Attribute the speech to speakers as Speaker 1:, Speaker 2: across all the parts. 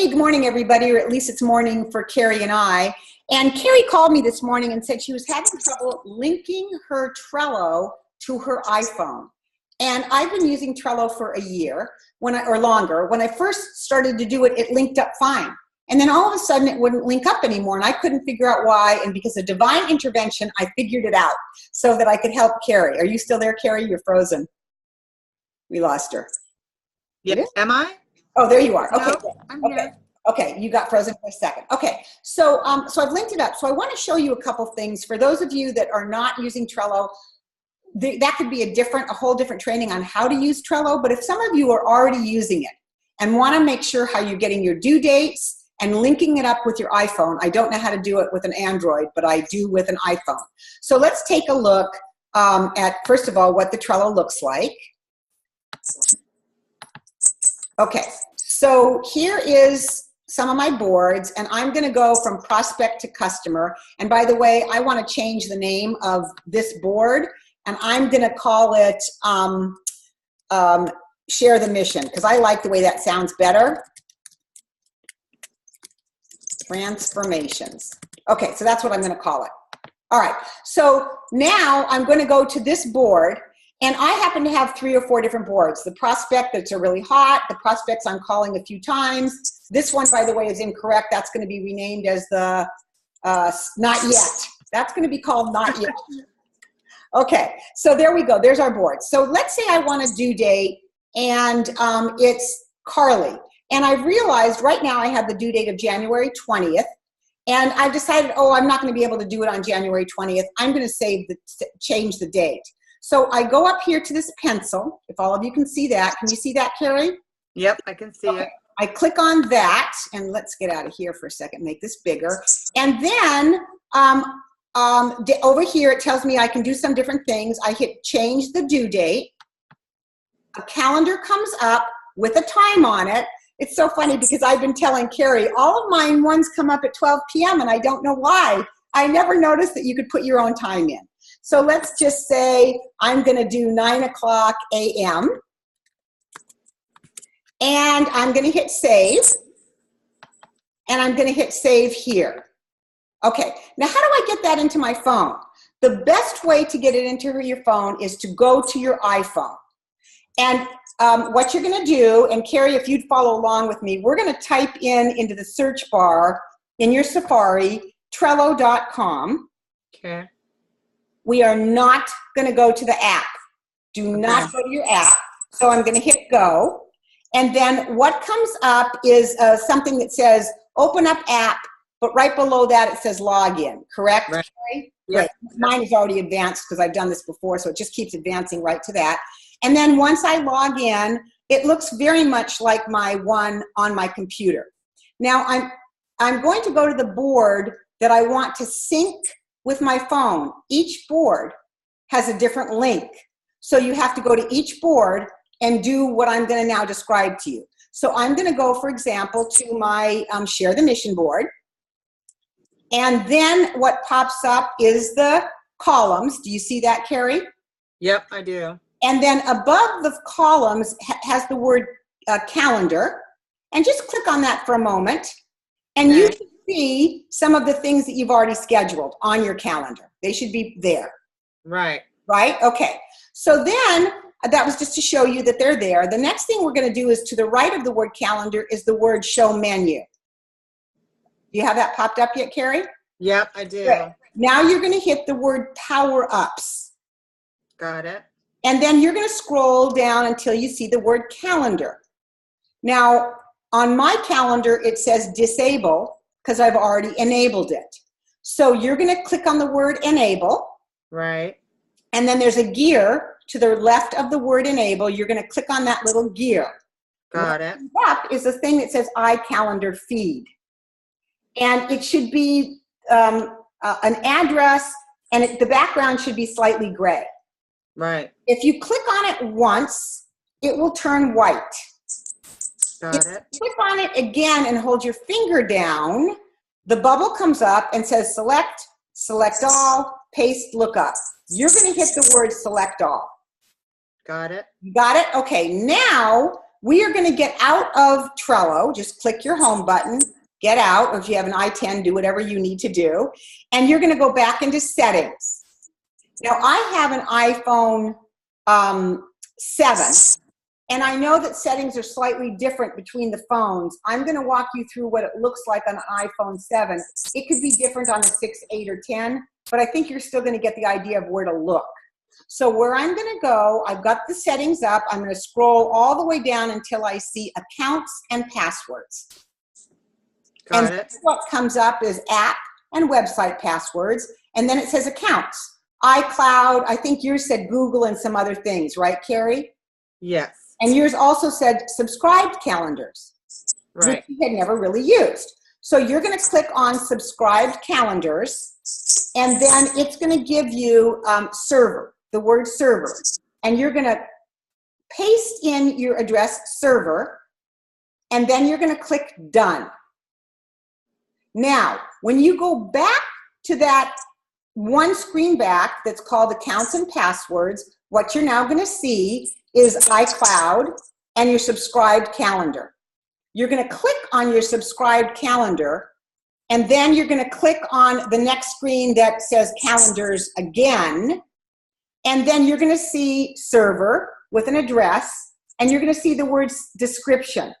Speaker 1: Hey, good morning, everybody, or at least it's morning for Carrie and I. And Carrie called me this morning and said she was having trouble linking her Trello to her iPhone. And I've been using Trello for a year or longer. When I first started to do it, it linked up fine. And then all of a sudden it wouldn't link up anymore, and I couldn't figure out why. And because of divine intervention, I figured it out so that I could help Carrie. Are you still there, Carrie? You're frozen. We lost her.
Speaker 2: Yep. Am I?
Speaker 1: Oh, there you are.
Speaker 2: No,
Speaker 1: Okay.
Speaker 2: I'm
Speaker 1: Okay.
Speaker 2: here.
Speaker 1: Okay, you got frozen for a second. Okay, so I've linked it up. So I want to show you a couple things for those of you that are not using Trello. That could be a whole different training on how to use Trello. But if some of you are already using it and want to make sure how you're getting your due dates and linking it up with your iPhone, I don't know how to do it with an Android, but I do with an iPhone. So let's take a look at, first of all, what the Trello looks like. Okay, so here is some of my boards, and I'm going to go from prospect to customer. And by the way, I want to change the name of this board, and I'm going to call it Share the Mission, because I like the way that sounds better. Transformations. Okay, so that's what I'm going to call it. All right, so now I'm going to go to this board. And I happen to have 3 or 4 different boards. The prospect that's really hot, the prospects I'm calling a few times. This one, by the way, is incorrect. That's going to be renamed as the not yet. That's going to be called not yet. Okay, so there we go. There's our board. So let's say I want a due date, and it's Carly. And I've realized right now I have the due date of January 20th. And I've decided, oh, I'm not going to be able to do it on January 20th. I'm going to change the date. So I go up here to this pencil, if all of you can see that. Can you see that, Carrie?
Speaker 2: Yep, I can see it.
Speaker 1: I click on that, and let's get out of here for a second, make this bigger. And then over here, it tells me I can do some different things. I hit change the due date. A calendar comes up with a time on it. It's so funny because I've been telling Carrie, all of mine ones come up at 12 p.m. and I don't know why. I never noticed that you could put your own time in. So let's just say I'm going to do 9 o'clock a.m. And I'm going to hit save. And I'm going to hit save here. Okay, now how do I get that into my phone? The best way to get it into your phone is to go to your iPhone. And what you're going to do, and Carrie, if you'd follow along with me, we're going to type into the search bar in your Safari, Trello.com.
Speaker 2: Okay.
Speaker 1: We are not going to go to the app. Do not go to your app. So I'm going to hit go. And then what comes up is something that says open up app, but right below that it says login, correct?
Speaker 2: Right.
Speaker 1: Right. Mine is already advanced because I've done this before, so it just keeps advancing right to that. And then once I log in, it looks very much like my one on my computer. Now I'm going to go to the board that I want to sync with my phone. Each board has a different link. So you have to go to each board and do what I'm going to now describe to you. So I'm going to go, for example, to my Share the Mission board. And then what pops up is the columns. Do you see that, Carrie?
Speaker 2: Yep, I do.
Speaker 1: And then above the columns has the word calendar. And just click on that for a moment. And you can see some of the things that you've already scheduled on your calendar. They should be there.
Speaker 2: Right.
Speaker 1: Right? Okay. So then, that was just to show you that they're there. The next thing we're going to do is to the right of the word calendar is the word show menu. Do you have that popped up yet, Carrie?
Speaker 2: Yep, I do.
Speaker 1: Great. Now you're going to hit the word power ups.
Speaker 2: Got it.
Speaker 1: And then you're going to scroll down until you see the word calendar. Now, on my calendar, it says disable because I've already enabled it. So you're going to click on the word enable.
Speaker 2: Right.
Speaker 1: And then there's a gear to the left of the word enable. You're going to click on that little gear.
Speaker 2: Got it.
Speaker 1: Up is the thing that says iCalendar feed. And it should be an address, and the background should be slightly gray.
Speaker 2: Right.
Speaker 1: If you click on it once, it will turn white.
Speaker 2: Got
Speaker 1: If
Speaker 2: it.
Speaker 1: you click on it again and hold your finger down, the bubble comes up and says select, select all, paste, look up. You're going to hit the word select all.
Speaker 2: Got it.
Speaker 1: You got it? Okay, now we are going to get out of Trello. Just click your home button, get out, or if you have an i10, do whatever you need to do. And you're going to go back into settings. Now, I have an iPhone 7, and I know that settings are slightly different between the phones. I'm going to walk you through what it looks like on an iPhone 7. It could be different on a 6, 8, or 10, but I think you're still going to get the idea of where to look. So where I'm going to go, I've got the settings up. I'm going to scroll all the way down until I see accounts and passwords.
Speaker 2: Got it.
Speaker 1: What comes up is app and website passwords, and then it says accounts. iCloud, I think yours said Google and some other things, right, Carrie?
Speaker 2: Yes.
Speaker 1: And yours also said subscribed calendars,
Speaker 2: Right.
Speaker 1: which you had never really used. So you're going to click on subscribed calendars, and then it's going to give you server, the word server. And you're going to paste in your address server, and then you're going to click done. Now, when you go back to that one screen back that's called accounts and passwords, what you're now going to see is iCloud and your subscribed calendar. You're going to click on your subscribed calendar, and then you're going to click on the next screen that says calendars again, and then you're going to see server with an address, and you're going to see the words description.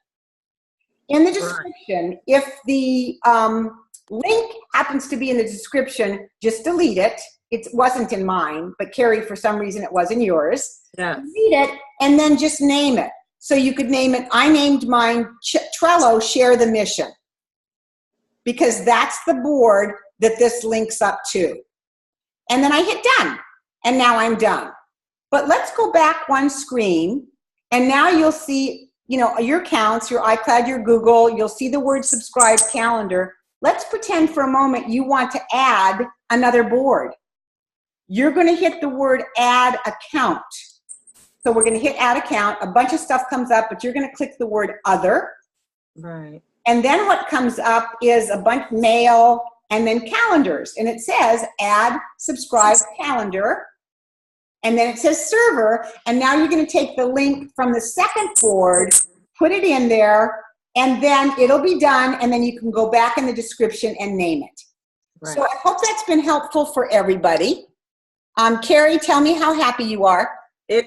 Speaker 1: In the description, if the link happens to be in the description, just delete it. It wasn't in mine, but Carrie, for some reason, it was in yours.
Speaker 2: Yes.
Speaker 1: Delete it, and then just name it. So you could name it, I named mine Trello Share the Mission, because that's the board that this links up to. And then I hit done, and now I'm done. But let's go back one screen, and now you'll see, you know, your accounts, your iCloud, your Google, you'll see the word subscribed calendar. Let's pretend for a moment you want to add another board. You're going to hit the word add account. So we're going to hit add account. A bunch of stuff comes up, but you're going to click the word other.
Speaker 2: Right.
Speaker 1: And then what comes up is a bunch of mail and then calendars. And it says add subscribed calendar. And then it says server. And now you're going to take the link from the second board, put it in there, and then it'll be done. And then you can go back in the description and name it.
Speaker 2: Right.
Speaker 1: So I hope that's been helpful for everybody. Carrie, tell me how happy you are.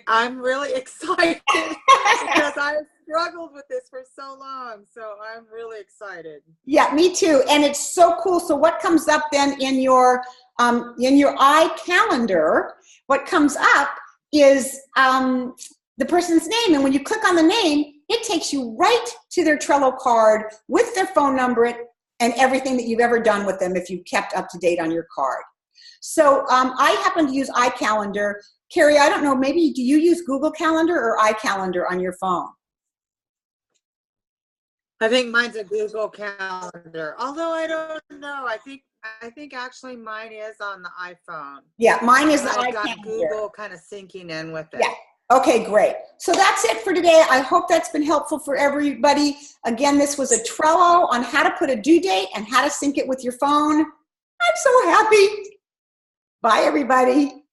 Speaker 2: I'm really excited because I've struggled with this for so long. So I'm really excited.
Speaker 1: Yeah, me too. And it's so cool. So what comes up then in your iCalendar, what comes up is the person's name. And when you click on the name, it takes you right to their Trello card with their phone number and everything that you've ever done with them if you've kept up to date on your card. So I happen to use iCalendar. Carrie, I don't know, maybe do you use Google Calendar or iCalendar on your phone?
Speaker 2: I think mine's a Google Calendar, although I don't know. I think actually mine is on the iPhone.
Speaker 1: Yeah, mine is the
Speaker 2: I've got
Speaker 1: iCalendar.
Speaker 2: Google kind of syncing in with it.
Speaker 1: Yeah. Okay, great. So that's it for today. I hope that's been helpful for everybody. Again, this was a Trello on how to put a due date and how to sync it with your phone. I'm so happy. Bye, everybody.